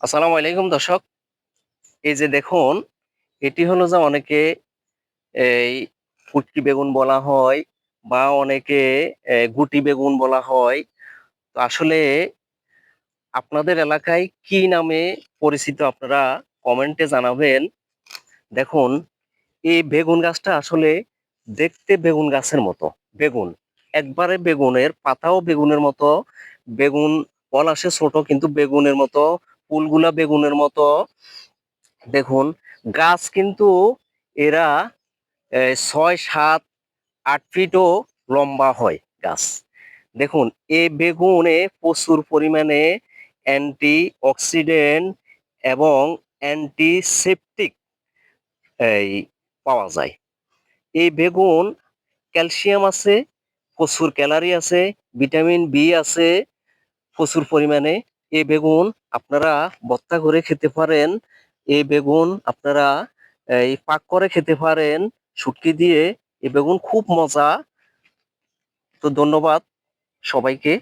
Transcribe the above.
আসসালামু আলাইকুম দর্শক। এই যে দেখুন, এটি হলো যে অনেকে এই কুটকি বেগুন বলা হয় বা অনেকে গুটি বেগুন বলা হয়। তো আসলে আপনাদের এলাকায় কি নামে পরিচিত আপনারা কমেন্টে জানাবেন। দেখুন, এই বেগুন গাছটা আসলে দেখতে বেগুন গাছের মতো। বেগুন একবারে বেগুনের পাতাও বেগুনের মতো, বেগুন ফল আসে ছোট কিন্তু বেগুনের মতো, ফুলগুলা বেগুনের মতো। দেখুন, গাছ কিন্তু এরা 6, 7, 8 ফিটও লম্বা হয় গাছ। দেখুন, এই বেগুনে প্রচুর পরিমাণে অ্যান্টি অক্সিডেন্ট এবং অ্যান্টিসেপটিক এই পাওয়া যায়। এই বেগুন ক্যালসিয়াম আছে, প্রচুর ক্যালারি আছে, ভিটামিন বি আছে প্রচুর পরিমাণে। এই বেগুন আপনারা ভর্তা করে খেতে পারেন। এই বেগুন আপনারা এই পাক করে খেতে পারেন শুটকি দিয়ে। এই বেগুন খুব মজা। তো ধন্যবাদ সবাইকে।